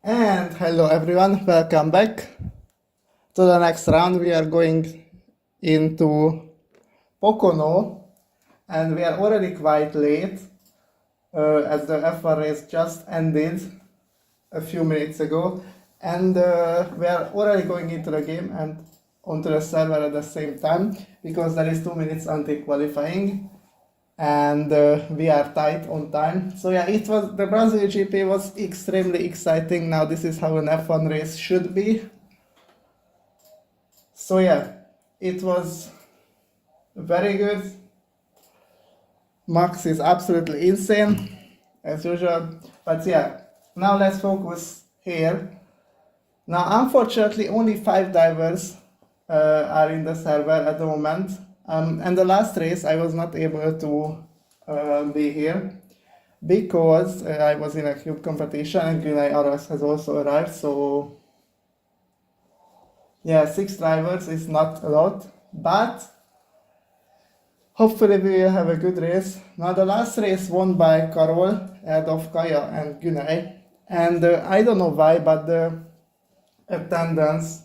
And hello everyone, welcome back to the next round. We are going into Pocono and we are already quite late as the F1 race just ended a few minutes ago, and we are already going into the game and onto the server at the same time because there is 2 minutes until qualifying and we are tight on time. So yeah, it was the Brazil GP was extremely exciting. Now this is how an F1 race should be. So yeah, it was very good. Max is absolutely insane as usual. But yeah, now let's focus here. Now unfortunately only 5 drivers are in the server at the moment. And the last race I was not able to be here because I was in a cube competition and Green Aras has also arrived. So yeah, 6 drivers is not a lot, but hopefully we will have a good race. Now the last race won by Karol, ahead of Kaya and Günay. And I don't know why, but the attendance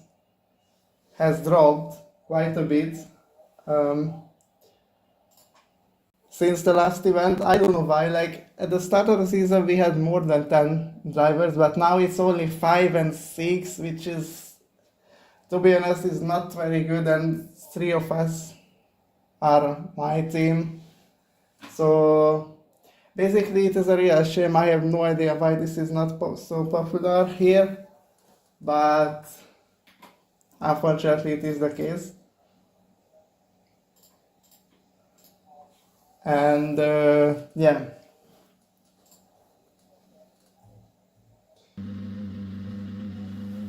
has dropped quite a bit since the last event. I don't know why. Like at the start of the season we had more than 10 drivers, but now it's only 5 and 6, which is, to be honest, is not very good, and 3 of us are my team. So basically it is a real shame. I have no idea why this is not so popular here, but unfortunately it is the case. And yeah.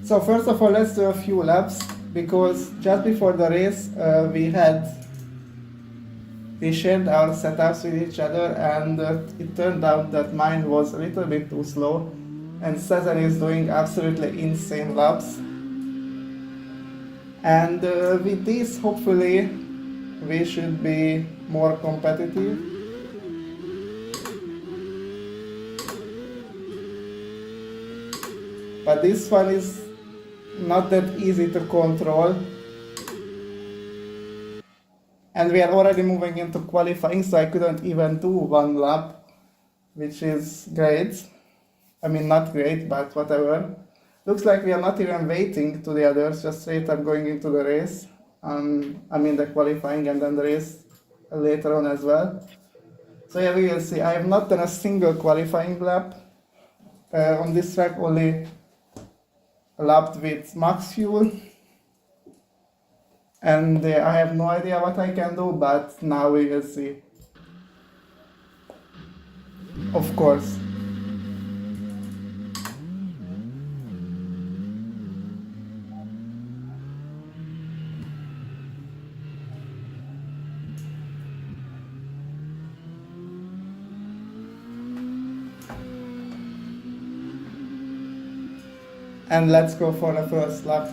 So first of all, let's do a few laps, because just before the race we shared our setups with each other, and it turned out that mine was a little bit too slow and Cesar is doing absolutely insane laps. And with this, hopefully we should be more competitive. But this one is not that easy to control. And we are already moving into qualifying, so I couldn't even do one lap, which is great. I mean, not great, but whatever. Looks like we are not even waiting to the others, just straight up going into the race. I mean the qualifying and then the race later on as well. So yeah, we will see. I have not done a single qualifying lap on this track, only lapped with max fuel. And I have no idea what I can do, but now we will see. Of course. And let's go for the first lap.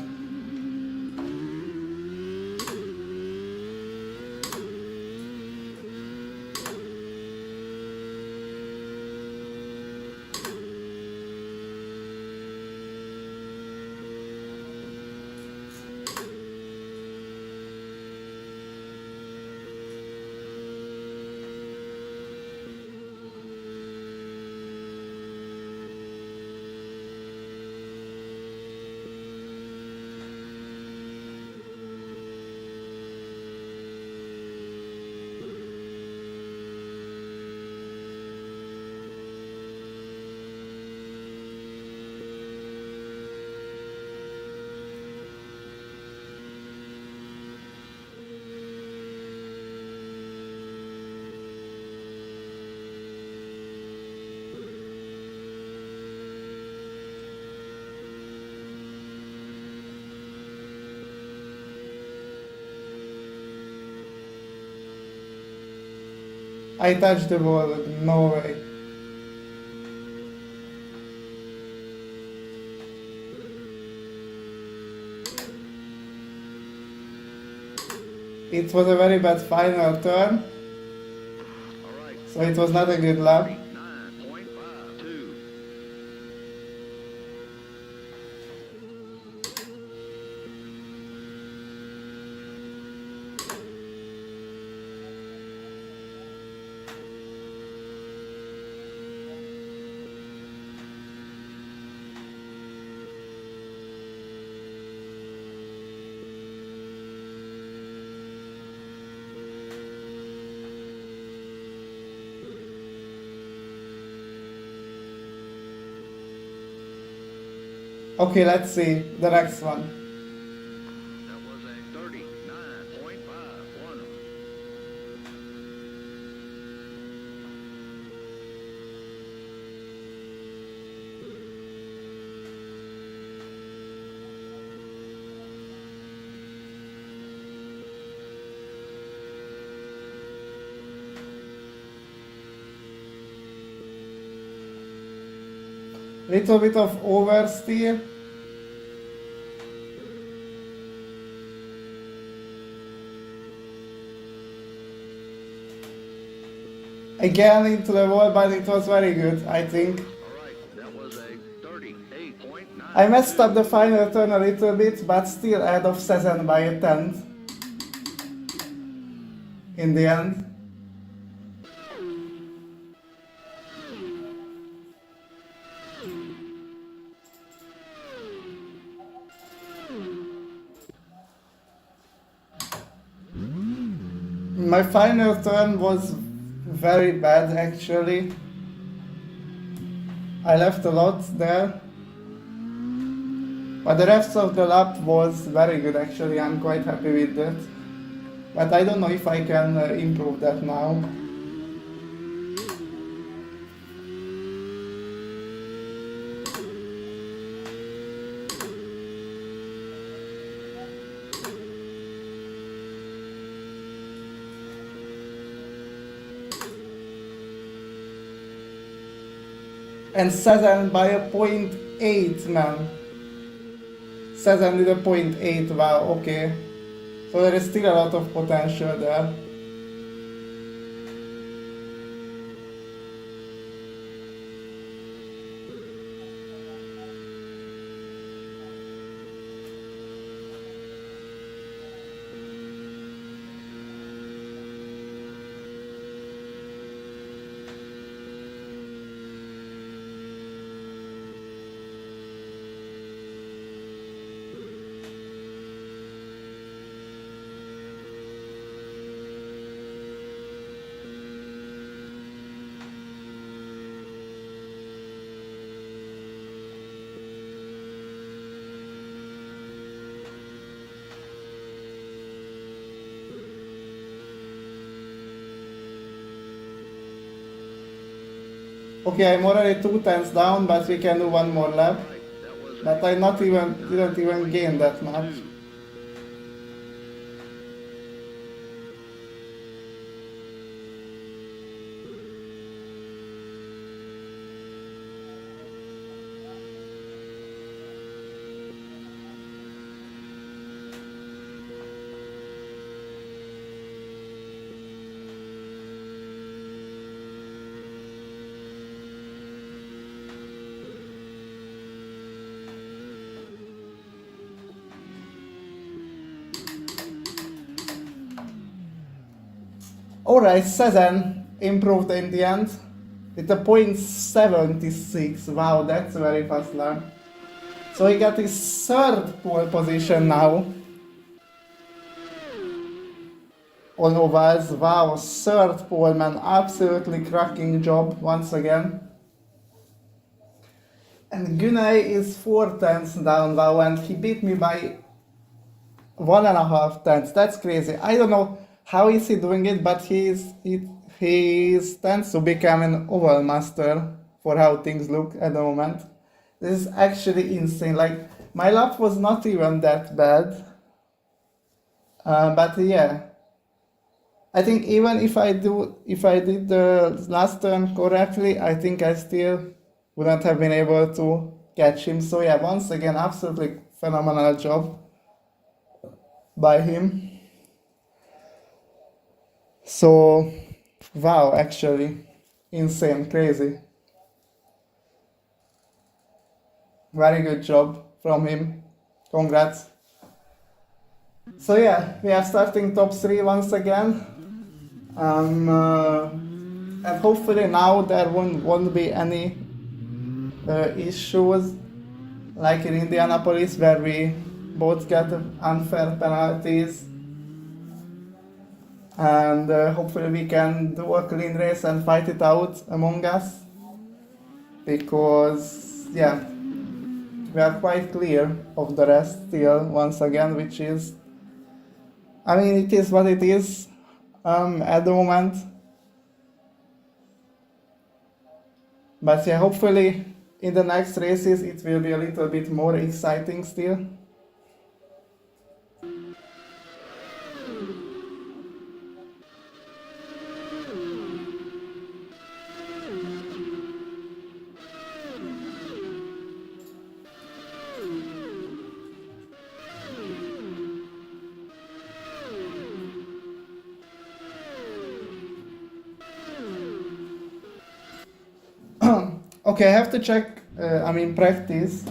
I touched the ball, no way. It was a very bad final turn, so it was not a good lap. Okay, let's see the next one. That was a 39.51. Little bit of oversteer. Again into the wall, but it was very good, I think. All right, that was a 38.9. I messed up the final turn a little bit, but still ahead of Cezanne by a tenth in the end. My final turn was very bad actually. I left a lot there. But the rest of the lap was very good actually, I'm quite happy with that. But I don't know if I can improve that now. And Cezanne by a 0.8, man. Cezanne with a 0.8, wow, okay. So there is still a lot of potential there. Okay, I'm already 2 tenths down, but we can do one more lap. But I didn't even gain that much. Alright, Cezanne improved in the end with a 0.76. Wow, that's a very fast lap. So he got his third pole position now. On ovals, wow, third pole, man, absolutely cracking job once again. And Gunay is 4 tenths down, wow, and he beat me by 1.5 tenths. That's crazy. I don't know how is he doing it, but he tends to become an oval master for how things look at the moment. This is actually insane. Like, my lap was not even that bad. But yeah, I think even if I did the last turn correctly, I think I still wouldn't have been able to catch him. So yeah, once again, absolutely phenomenal job by him. So, wow, actually, insane, crazy. Very good job from him. Congrats. So yeah, we are starting top 3 once again. And hopefully now there won't be any issues like in Indianapolis where we both get unfair penalties. And hopefully we can do a clean race and fight it out among us, because yeah, we are quite clear of the rest still, once again, which is, I mean, it is what it is at the moment. But yeah, hopefully in the next races it will be a little bit more exciting still. Okay, I have to check, practice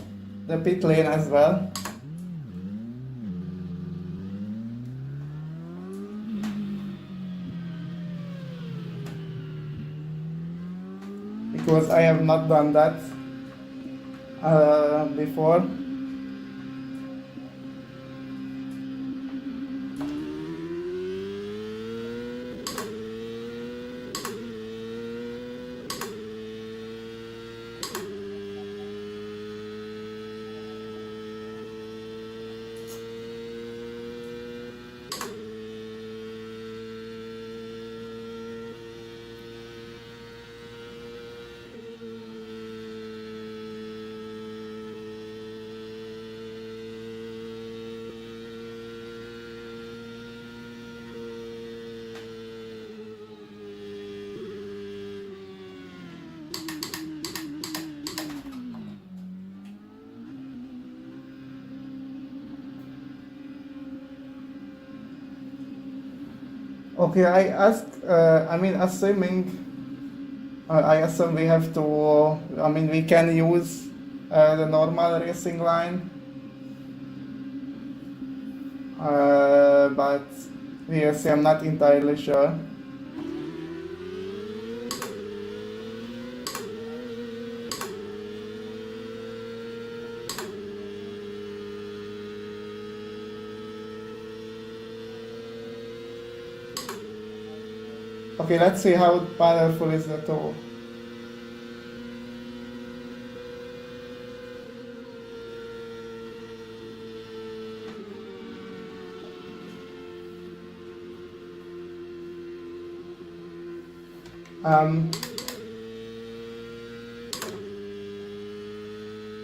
the pit lane as well. Because I have not done that before. Okay, I assume we have to, we can use the normal racing line, but we'll see, I'm not entirely sure. Okay, let's see how powerful is the tool.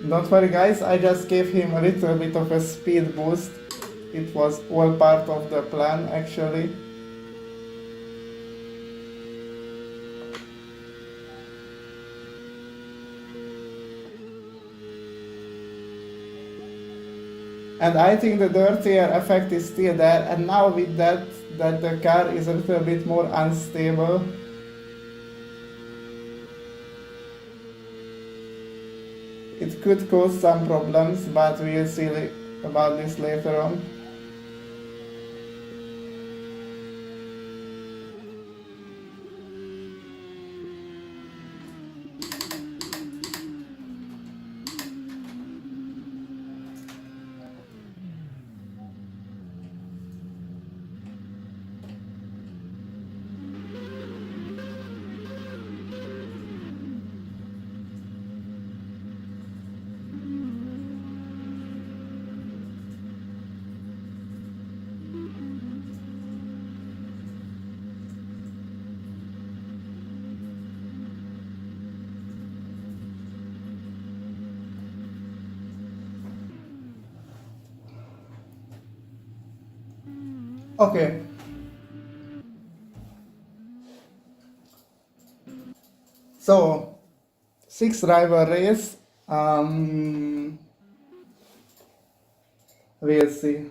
Don't worry guys, I just gave him a little bit of a speed boost. It was all part of the plan actually. And I think the dirty air effect is still there, and now with that the car is a little bit more unstable. It could cause some problems, but we'll see about this later on. Okay. So, 6 driver race. We'll see.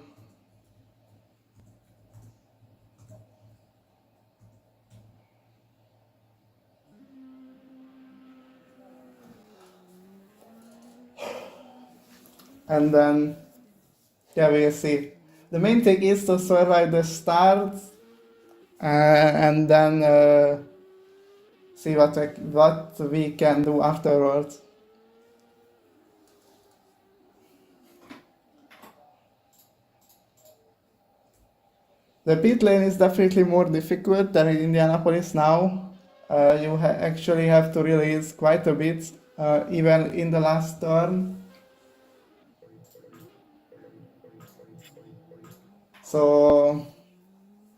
And then, yeah, we'll see. The main thing is to survive the start and then see what we can do afterwards. The pit lane is definitely more difficult than in Indianapolis now. You actually have to release quite a bit, even in the last turn. So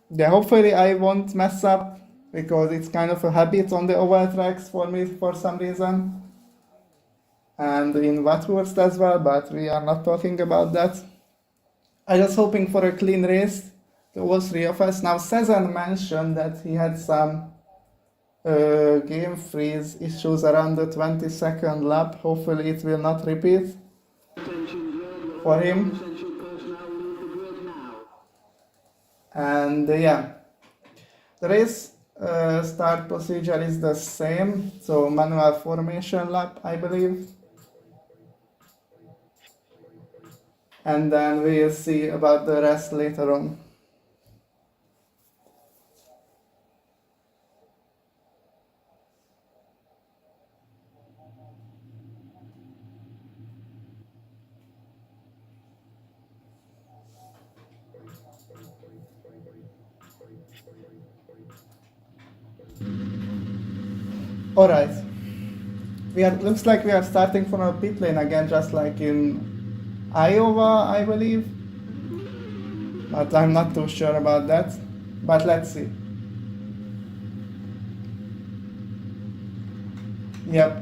yeah, hopefully I won't mess up because it's kind of a habit on the oval tracks for me for some reason. And in Watworth as well, but we are not talking about that. I was hoping for a clean race to all three of us. Now Cezanne mentioned that he had some game freeze issues around the 22nd lap. Hopefully it will not repeat for him. And yeah, the race start procedure is the same, so manual formation lap, I believe. And then we'll see about the rest later on. All right. Looks like we are starting from a pit lane again, just like in Iowa, I believe. But I'm not too sure about that. But let's see. Yep.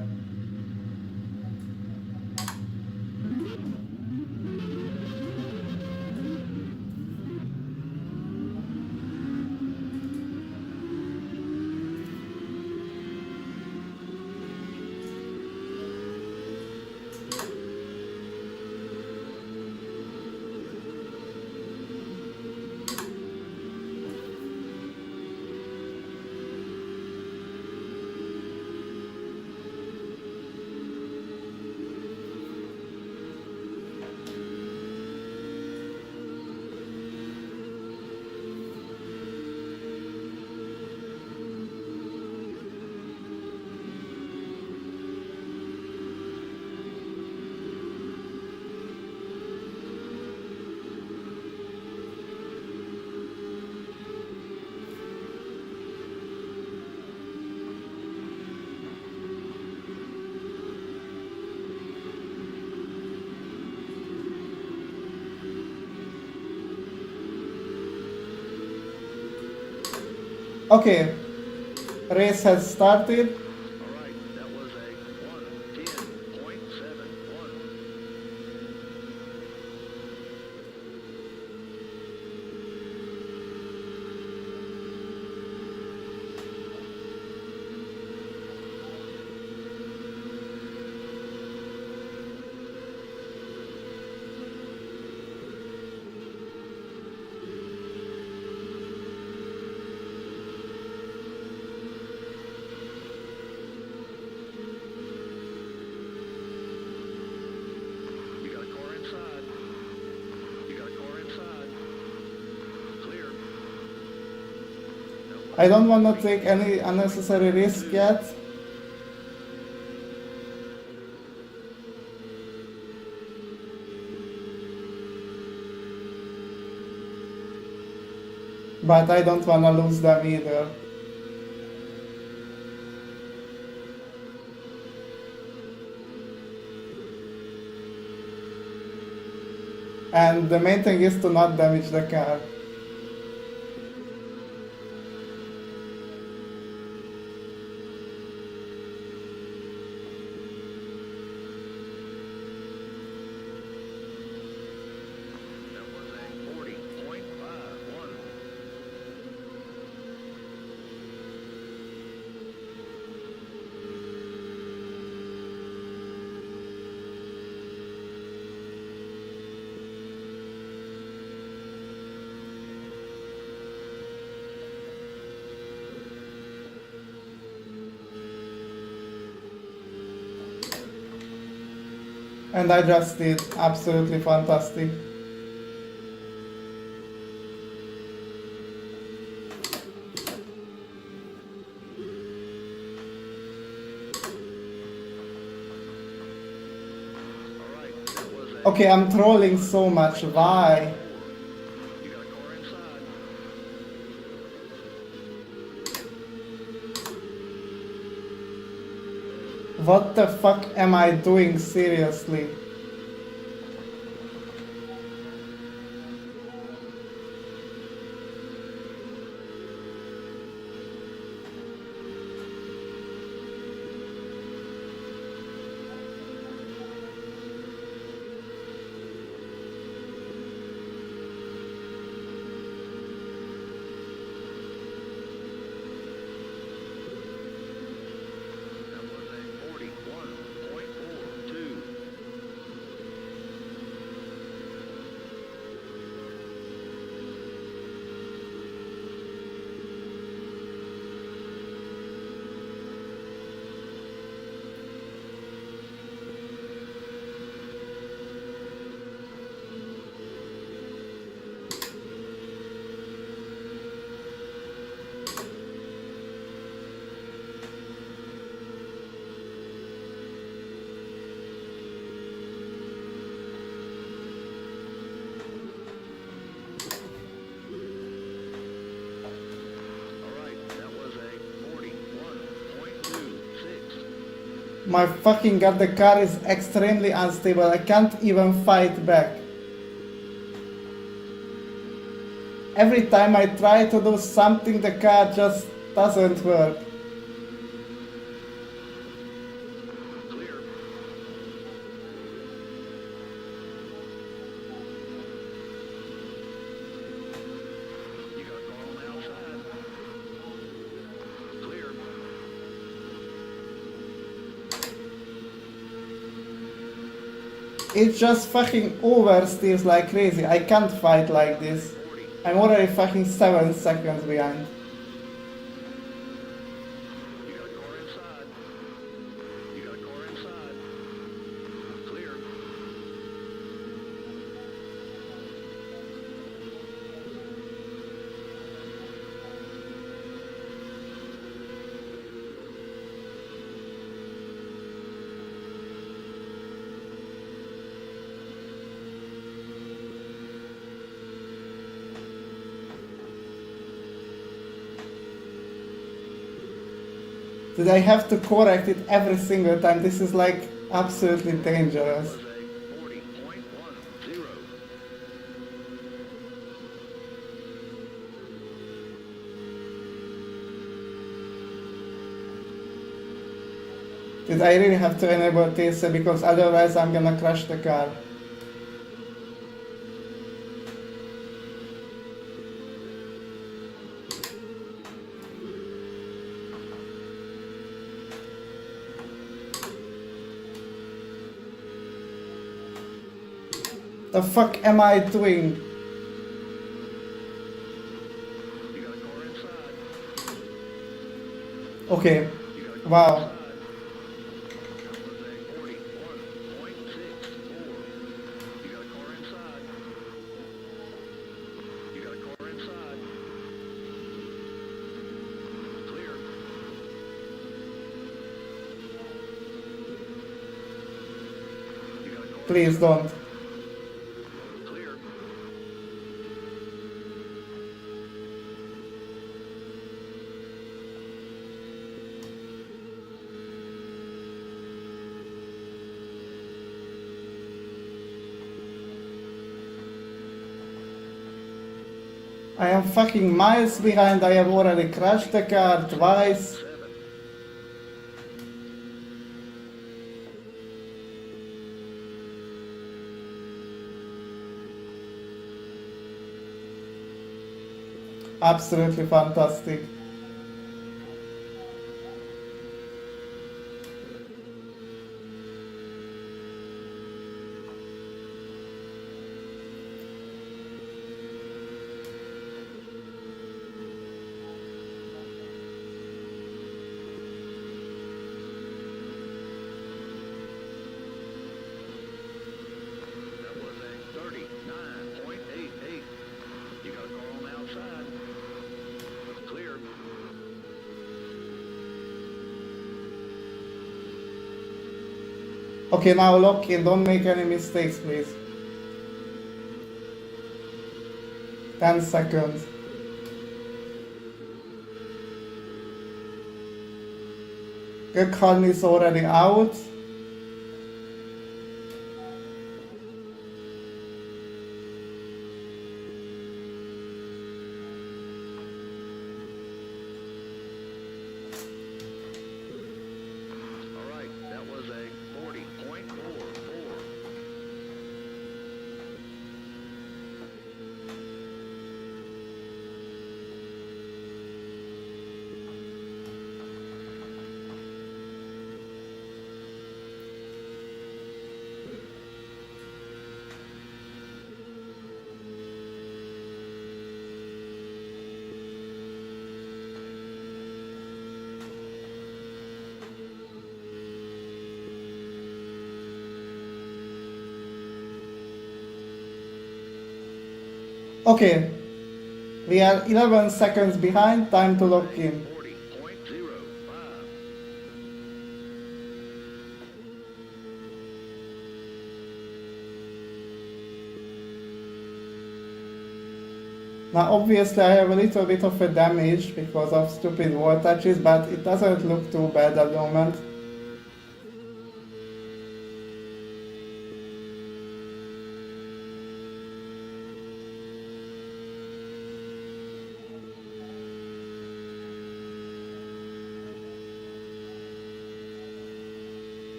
Okay. Race has started. All right, that was a 1:10.71. You got a car inside. You got a car inside. Clear. I don't want to take any unnecessary risk yet. But I don't want to lose them either. And the main thing is to not damage the car. That was a 40.51. And I just did absolutely fantastic. All right, that was a Okay, I'm trolling so much. Why? You got a car inside. What the fuck am I doing? Seriously? My fucking god, the car is extremely unstable. I can't even fight back. Every time I try to do something, the car just doesn't work. Clear. You got a car on the outside. Clear. It just fucking oversteers like crazy. I can't fight like this. 40. I'm already fucking 7 seconds behind. You got a car inside. You got a car inside. Clear. Did I have to correct it every single time? This is like absolutely dangerous. Was a 40.10. Did I really have to enable this because otherwise I'm gonna crash the car? The fuck am I doing? You got a car inside. Okay, You got a car wow. inside. That was a 41.64. You got a car inside. You got a car inside. Clear. You got a car Please don't. clear. I am fucking miles behind. I have already crashed the car twice. 7. Absolutely fantastic. That was a 39.88. You got a car on the outside. Clear. Okay, now lock in. Don't make any mistakes, please. 10 seconds. Gökhan is already out. All right, that was a 40.44. Okay, we are 11 seconds behind. Time to lock in. 40.05. Now obviously I have a little bit of a damage because of stupid voltages, but it doesn't look too bad at the moment.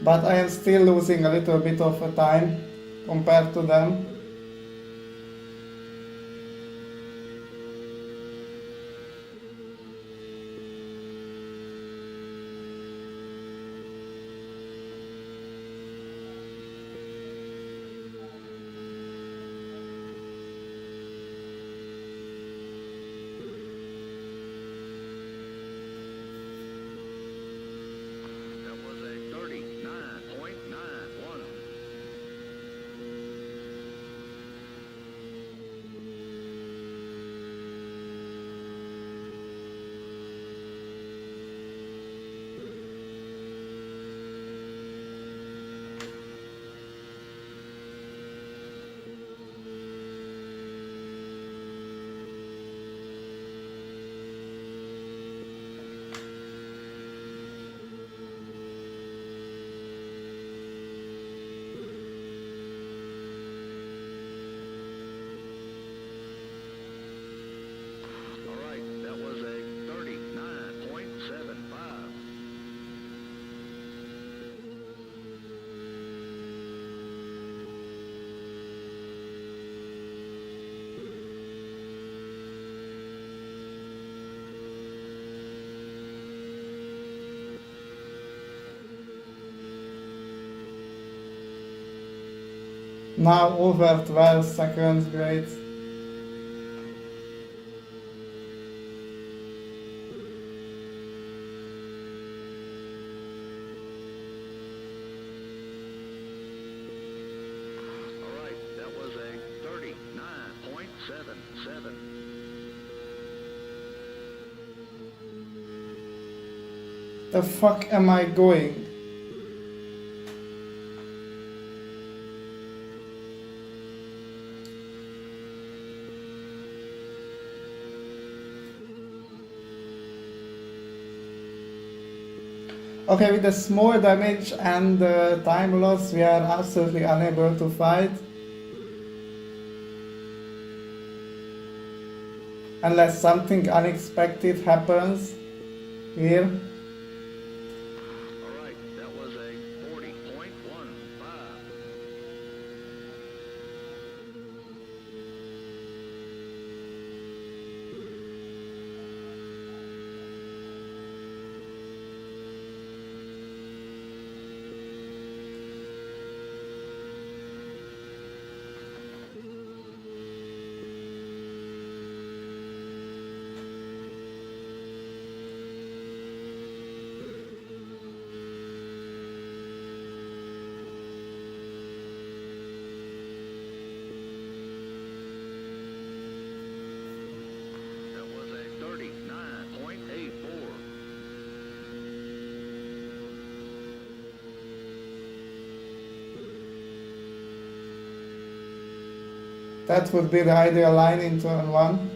but I am still losing a little bit of a time compared to them. That was a 39.91. All right, that was a 39.75. Now over 12 seconds, great. All right, that was a 39.77. The fuck am I going? Okay, with the small damage and the time loss, we are absolutely unable to fight. Unless something unexpected happens here. All right, that was a 40.15. That was a 39.84. That would be the ideal line in turn 1.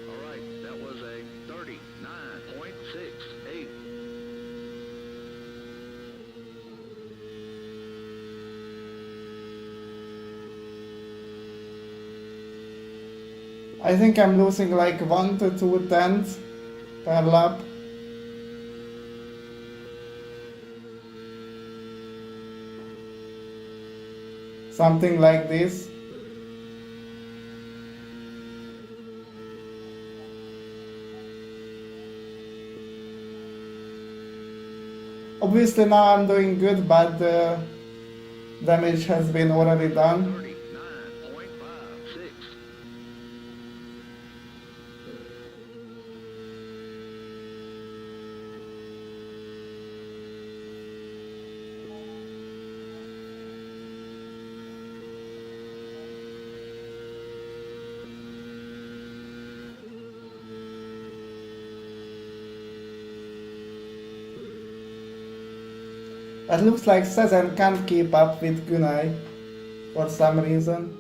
All right, that was a 39.68. I think I'm losing like 1 to 2 tenths per lap. Something like this. Obviously now I'm doing good, but the damage has been already done. 39.56. It looks like Sezen can't keep up with Gunai for some reason.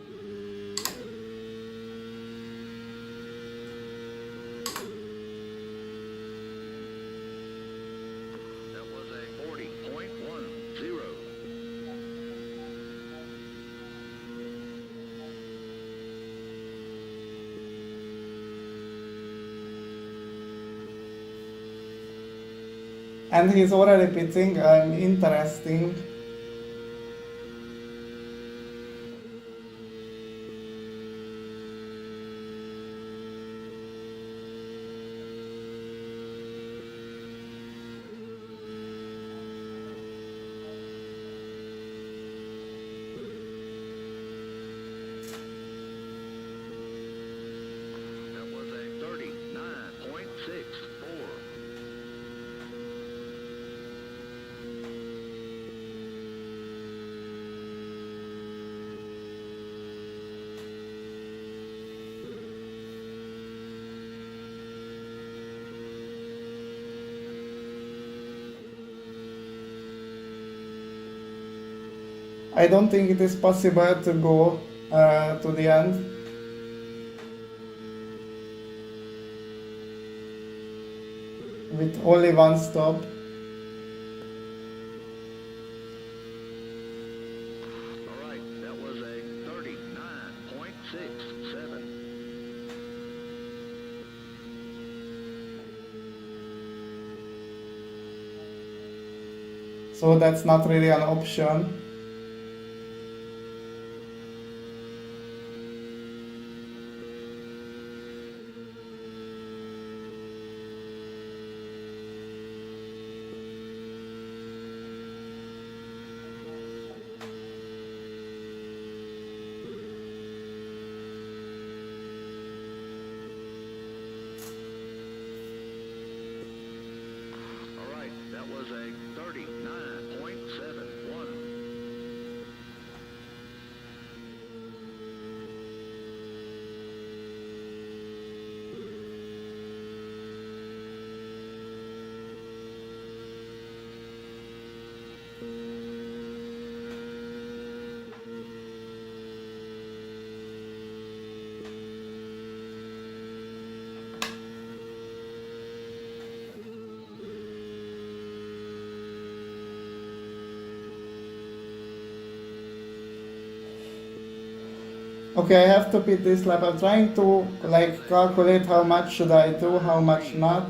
And he's already pitching interesting. That was a 39.64. I don't think it is possible to go to the end. With only one stop. All right, that was a 39.67. So that's not really an option. All right, that was a 39.71. Okay, I have to beat this lap. I'm trying to like calculate how much should I do, how much not.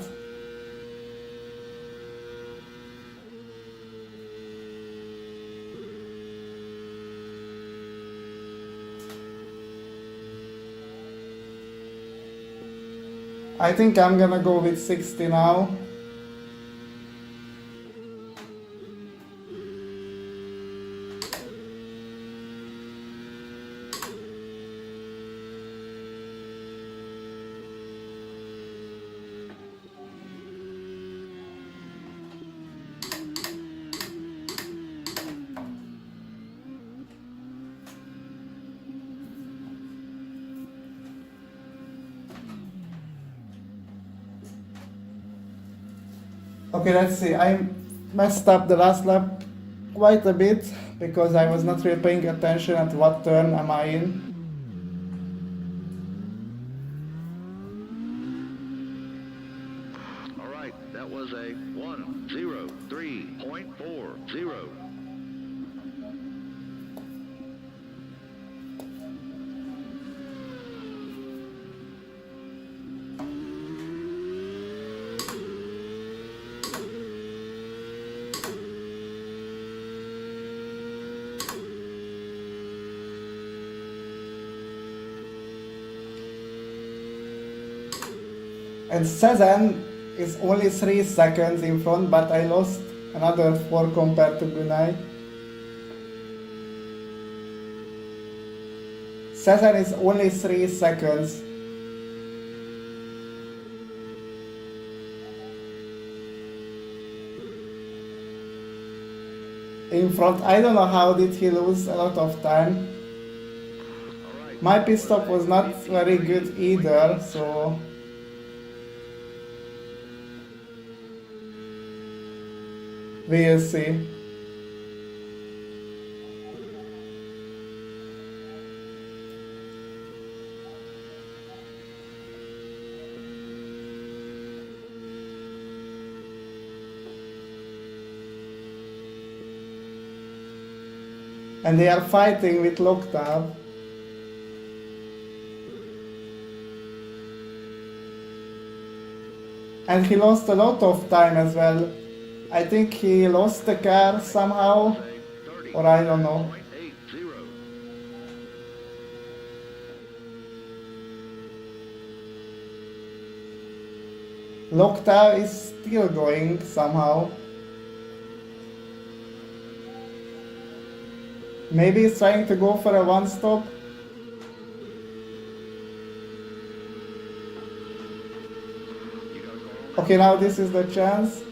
I think I'm gonna go with 60 now. Okay, let's see. I messed up the last lap quite a bit because I was not really paying attention at what turn am I in. All right, that was a 103.40. And Cezanne is only 3 seconds in front, but I lost another 4 compared to Gunay. Cezanne is only 3 seconds. In front. I don't know how did he lose a lot of time. All right, My pit stop was not very good either, so we'll see. And they are fighting with Locktab. And he lost a lot of time as well. I think he lost the car somehow, or I don't know. Lokta is still going somehow. Maybe he's trying to go for a one-stop. Okay, now this is the chance.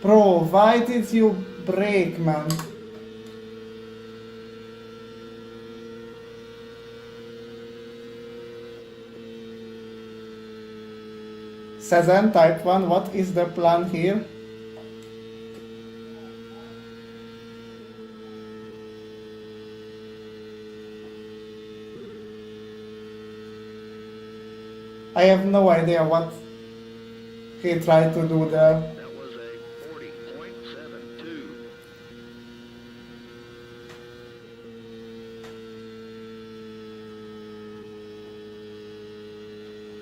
Bro, why did you brake, man? Sazan type 1, what is the plan here? I have no idea what he tried to do there. That was a 40.72.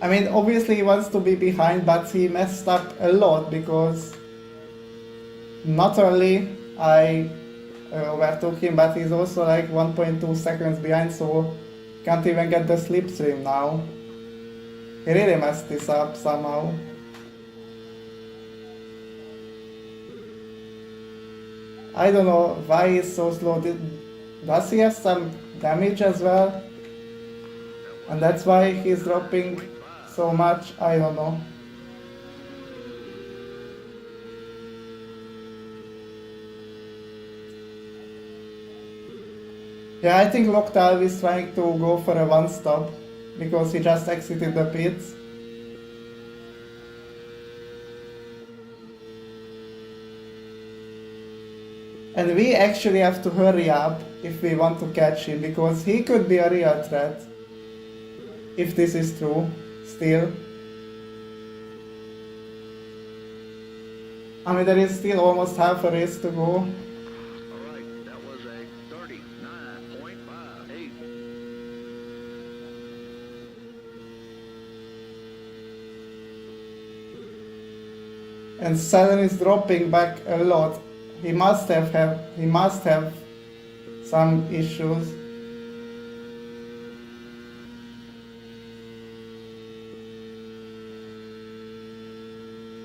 I mean, obviously he wants to be behind, but he messed up a lot because not only I overtook him, but he's also like 1.2 seconds behind, so can't even get the slipstream now. He really messed this up somehow. I don't know why he's so slow. Does he have some damage as well? And that's why he's dropping so much? I don't know. Yeah, I think Loktal is trying to go for a one-stop because he just exited the pits. And we actually have to hurry up if we want to catch him, because he could be a real threat. If this is true, still. I mean, there is still almost half a race to go. Alright, that was a 39.58. And Saturn is dropping back a lot. He must have some issues.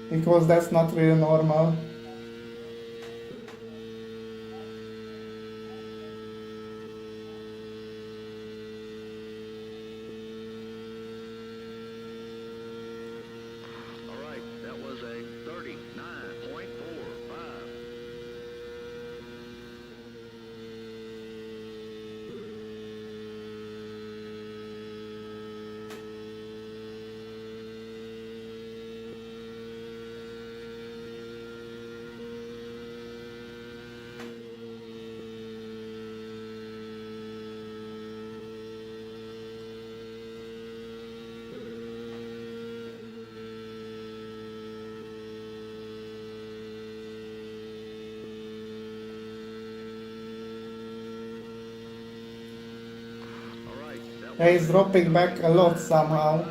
Because that's not really normal. Alright, that was a 39.45. Yeah, he's dropping back a lot somehow.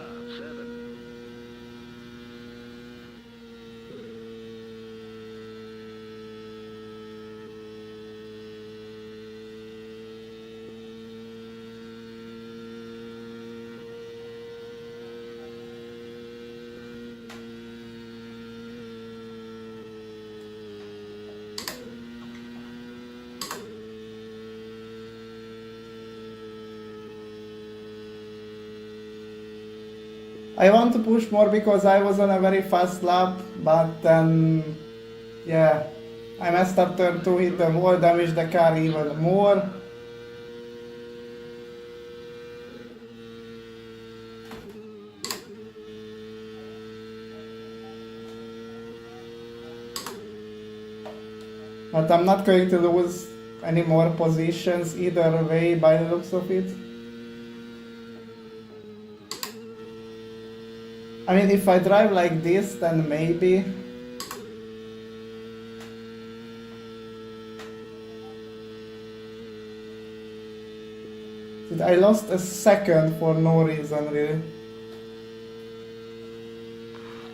I want to push more because I was on a very fast lap, but then, yeah, I messed up turn 2, hit the wall, damaged the car even more. But I'm not going to lose any more positions either way by the looks of it. I mean, if I drive like this, then maybe. I lost a second for no reason, really.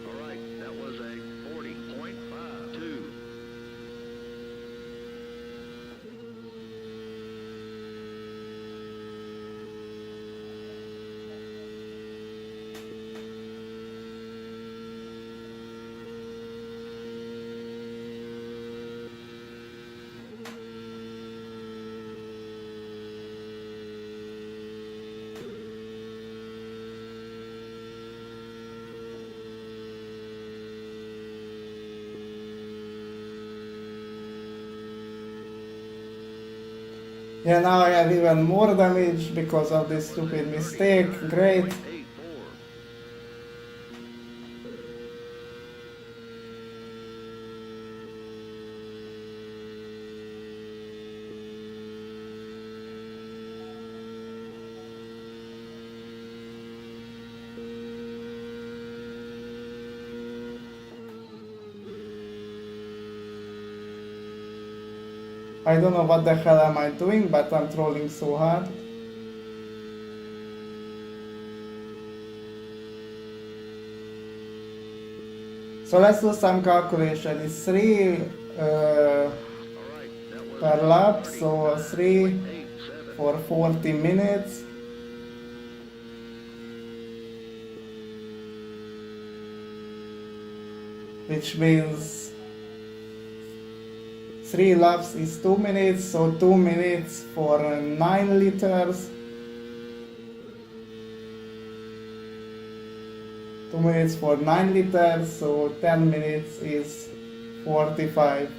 All right, that was a 40.52. Yeah, now I have even more damage because of this stupid mistake. Great. 84. I don't know what the hell am I doing, but I'm trolling so hard. So let's do some calculation. It's 3 All right, that was per a lap, so 3 39.87. for 40 minutes. Which means 3 laps is 2 minutes, so 2 minutes for 9 liters. 2 minutes for 9 liters, so 10 minutes is 45.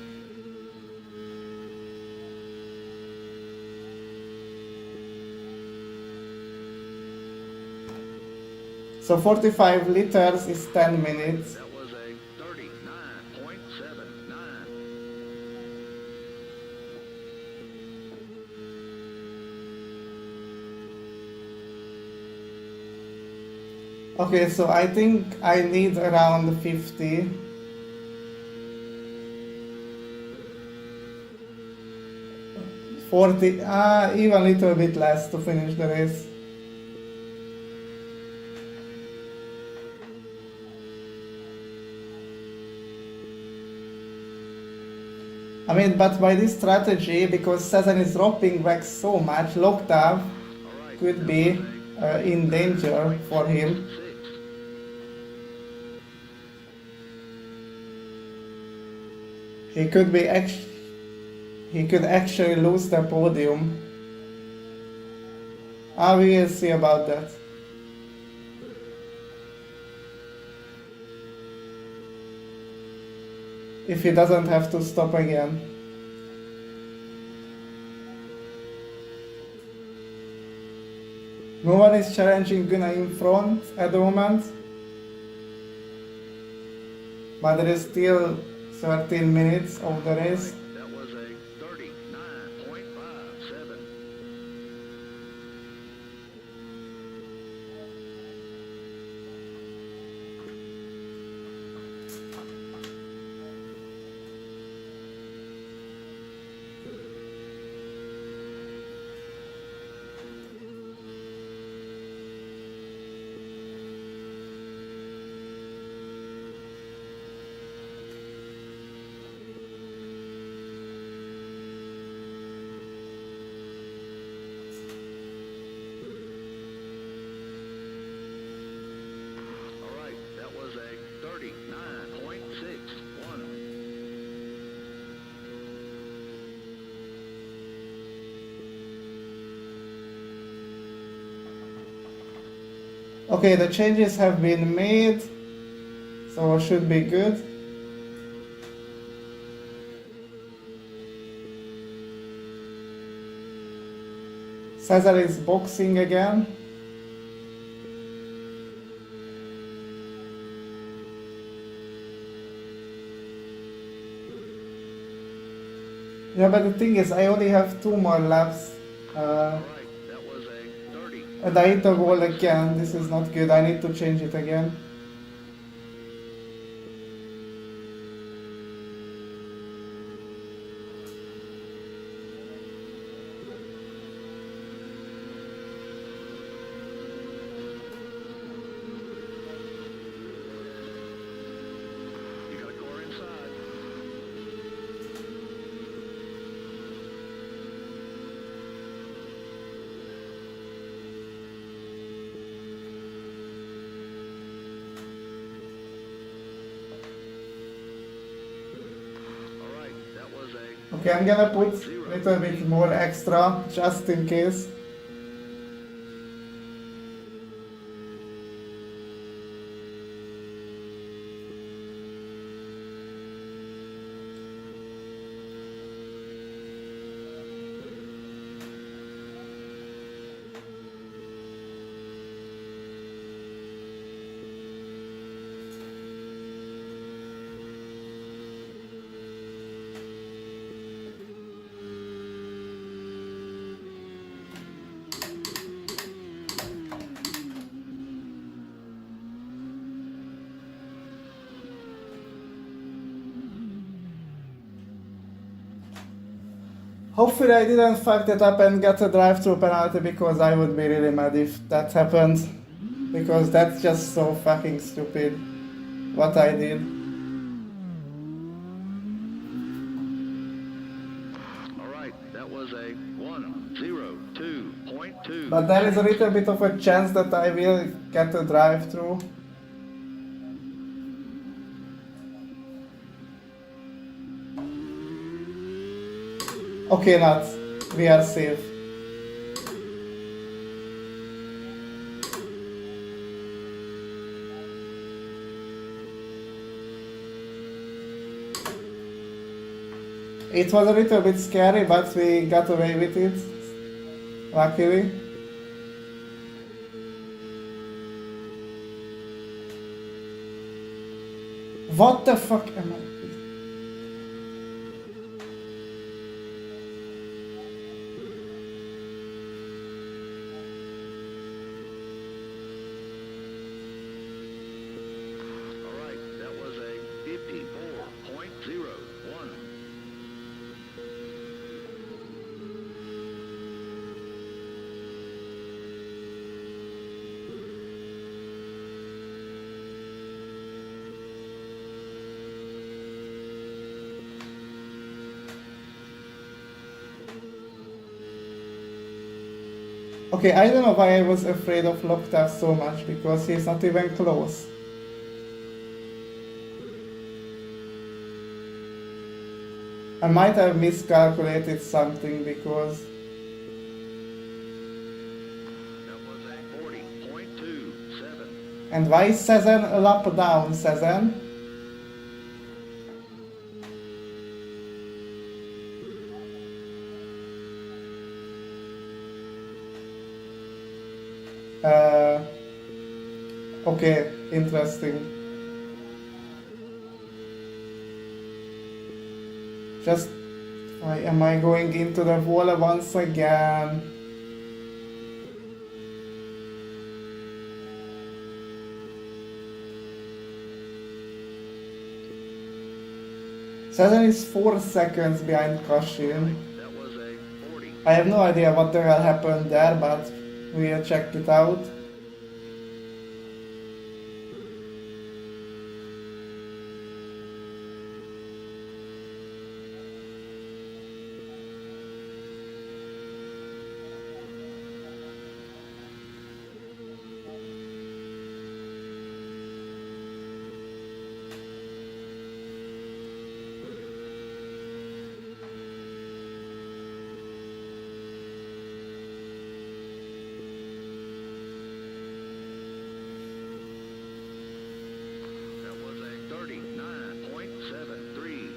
So 45 liters is 10 minutes. That was a 39.79. Okay, so I think I need around 50. Even a little bit less to finish the race. I mean, but by this strategy, because Cezanne is dropping back so much, Loctav All right, could that be was a in danger for him. 39.66. He could be he could actually lose the podium. We will see about that. If he doesn't have to stop again. No one is challenging Gunnar in front at the moment. But there is still 13 minutes of the race. That was a 39.57. All right, that was a 39.61. Okay, the changes have been made, so it should be good. Cesar is boxing again. Yeah, but the thing is, I only have 2 more laps. All right, that was a 30. And I hit the wall again. This is not good. I need to change it again. You got a core inside. All right, that was a Okay, I'm gonna put a little bit more extra just in case. Hopefully I didn't fuck that up and get a drive-through penalty, because I would be really mad if that happened. Because that's just so fucking stupid what I did. all right, that was a 102.2. But there is a little bit of a chance that I will get a drive-through. Okay, not. We are safe. It was a little bit scary, but we got away with it, luckily. What the fuck am I? All right, that was a 54.01. Okay, I don't know why I was afraid of Locktar so much, because he's not even close. I might have miscalculated something, because... That was a 40.27. And why is Sezen a lap down, Sezen? Okay, interesting. Just, why am I going into the wall once again? Sezen is 4 seconds behind Kashin. That was a 40. I have no idea what the hell happened there, but we'll check it out. That was a 39.73.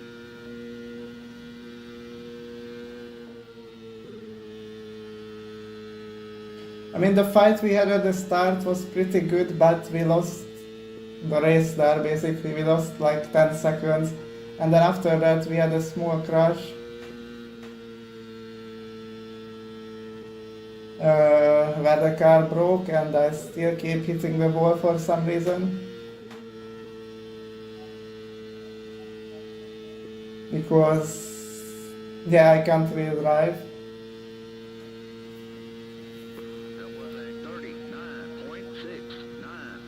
I mean, the fight we had at the start was pretty good, but we lost the race there, basically. We lost like 10 seconds, and then after that we had a small crash. where the car broke, and I still keep hitting the wall for some reason. Because, yeah, I can't really drive. That was a 39.69.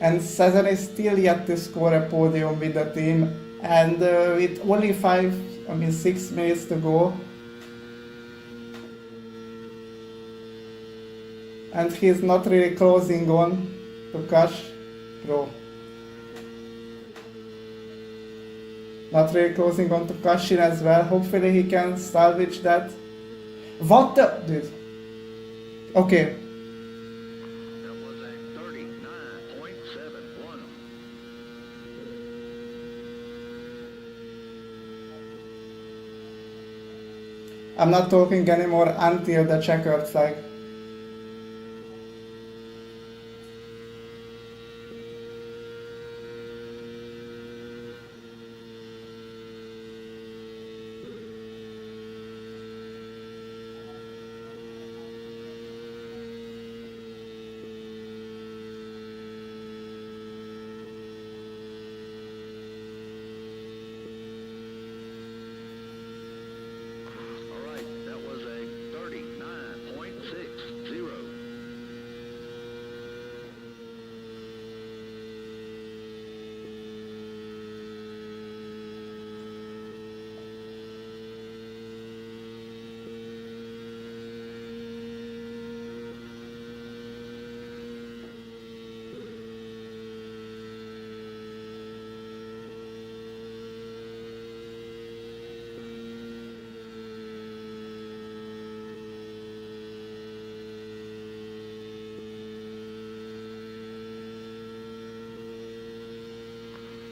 And Cesar is still yet to score a podium with the team, and with only 6 minutes to go, and he's not really closing on to Cash Pro. Not really closing on to Kashin as well. Hopefully he can salvage that. What the dude? Okay. That was a 39.71. I'm not talking anymore until the checkered flag. All right, that was a 39.60.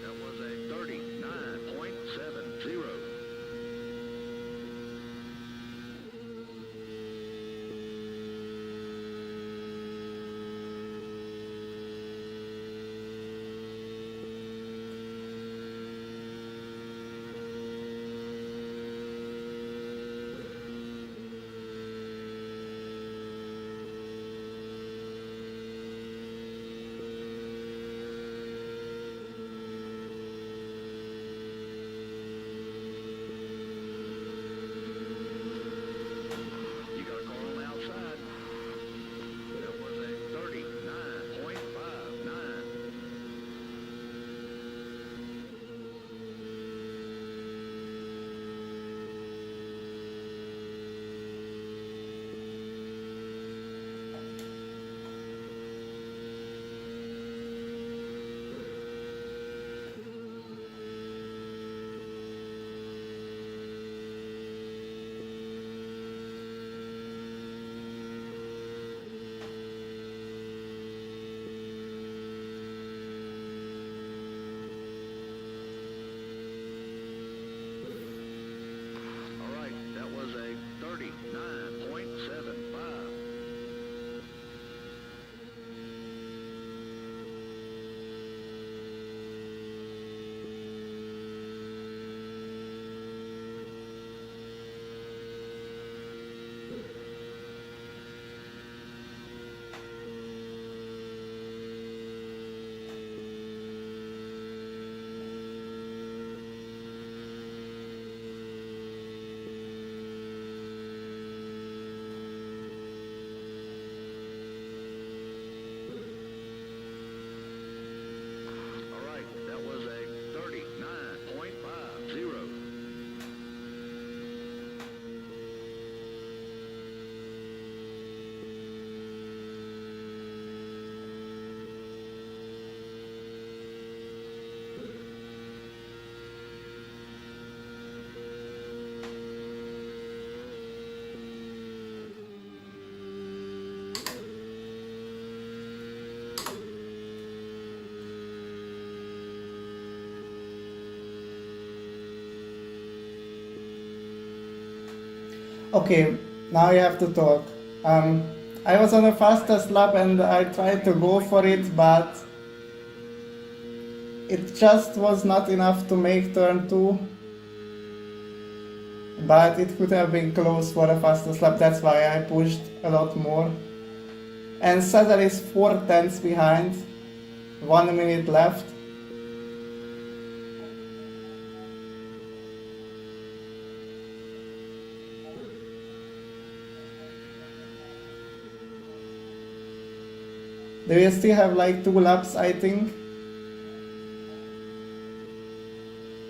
That was a 39.70. You got a car on the outside. That was a 39.59. All right, that was a 39.75. All right, that was a 39.50. Okay, now you have to talk. I was on the fastest lap and I tried to go for it, but It just was not enough to make turn 2, but it could have been close for a fastest lap, that's why I pushed a lot more. And Cesar is 4 tenths behind, 1 minute left. They will still have like 2 laps, I think.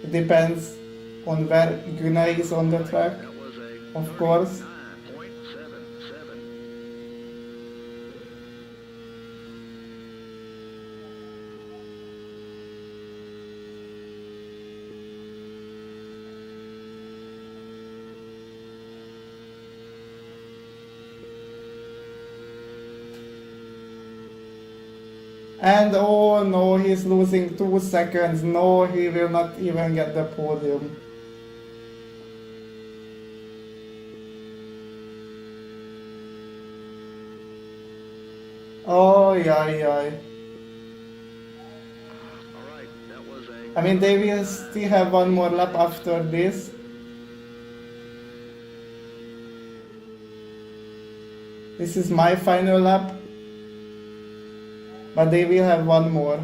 It depends on where Gunay is on the track, of course. 9.77. And oh no, he's losing 2 seconds. No, he will not even get the podium. Oh, yeah, yeah. All right, that was a I mean, they will still have 1 more lap after this. This is my final lap. But they will have 1 more.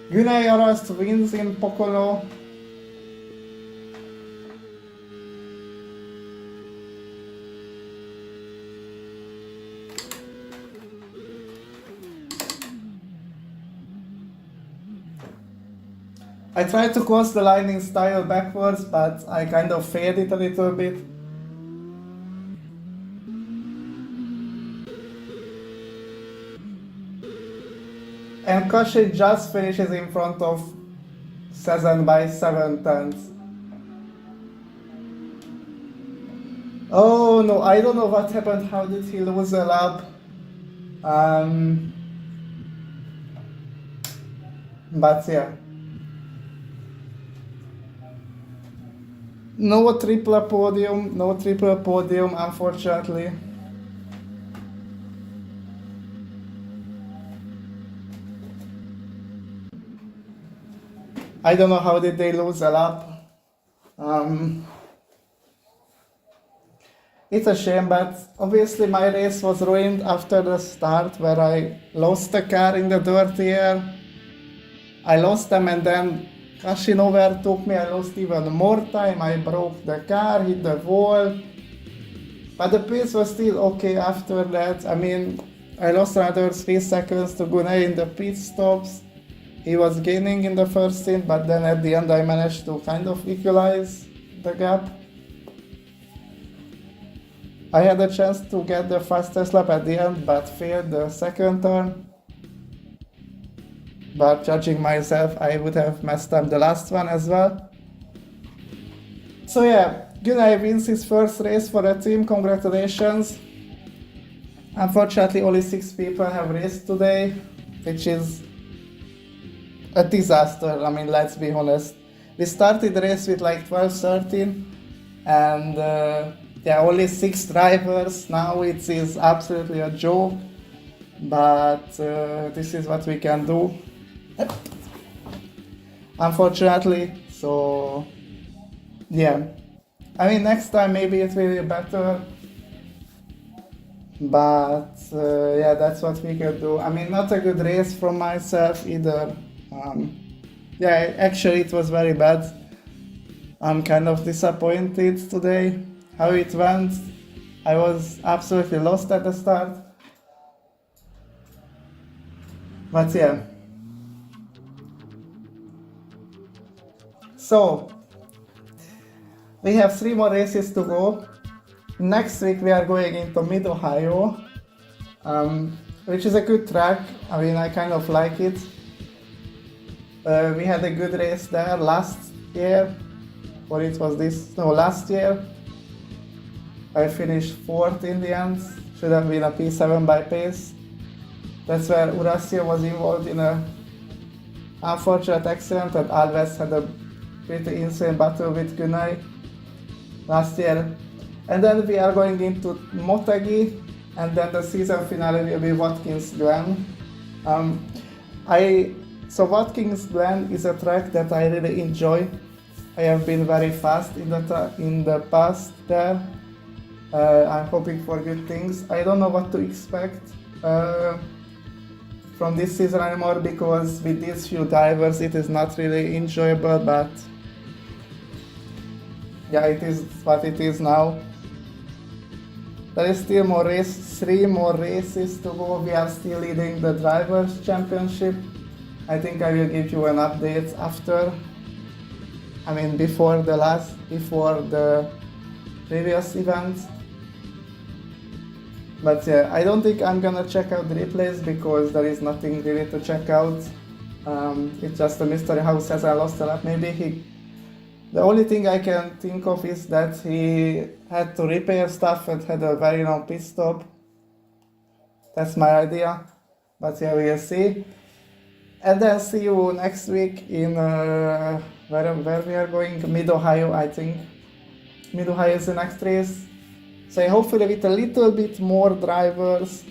Gunay Araszt wins in Pocono. I tried to cross the line in style backwards, but I kind of failed it a little bit. And Kashi just finishes in front of Cezanne by 7 tenths. Oh no, I don't know what happened. How did he lose a lap? But yeah. No triple podium, unfortunately. I don't know how did they lose a lap. It's a shame, but obviously my race was ruined after the start where I lost the car in the dirty air. I lost them and then Kashi overtook me. I lost even more time. I broke the car, hit the wall. But the pace was still okay after that. I mean, I lost another 3 seconds to Gunay in the pit stops. He was gaining in the first stint, but then at the end I managed to kind of equalize the gap. I had a chance to get the fastest lap at the end, but failed the second turn. But judging myself, I would have messed up the last one as well. So yeah, Gunay wins his first race for the team, congratulations. Unfortunately, only 6 people have raced today, which is a disaster, I mean, let's be honest. We started the race with like 12-13 and yeah, only 6 drivers. Now it is absolutely a joke, but this is what we can do. Unfortunately, so yeah. I mean, next time maybe it will be better. But yeah, that's what we could do. I mean, not a good race from myself either. Yeah, actually it was very bad. I'm kind of disappointed today how it went. I was absolutely lost at the start. But yeah. So, we have 3 more races to go. Next week we are going into Mid-Ohio, which is a good track. I mean, I kind of like it. We had a good race there last year, or it was last year. I finished 4th in the end, should have been a P7 by pace. That's where Horacio was involved in a unfortunate accident and Alves had a pretty insane battle with Gunay last year. And then we are going into Motegi, and then the season finale will be Watkins Glen. So Watkins Glen is a track that I really enjoy. I have been very fast in the past there. I'm hoping for good things. I don't know what to expect from this season anymore, because with these few drivers it is not really enjoyable, but yeah, it is what it is now. There is still 3 more races to go. We are still leading the Drivers' Championship. I think I will give you an update after. Before the previous event. But yeah, I don't think I'm gonna check out the replays because there is nothing really to check out. It's just a mystery how Cesar lost a lap. The only thing I can think of is that he had to repair stuff and had a very long pit stop. That's my idea, but yeah, we'll see. And then see you next week in where we are going, Mid-Ohio, I think. Mid-Ohio is the next race. So hopefully with a little bit more drivers,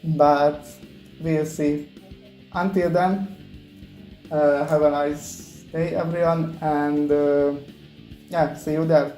but we'll see. Until then, have a nice day everyone, and yeah, see you there.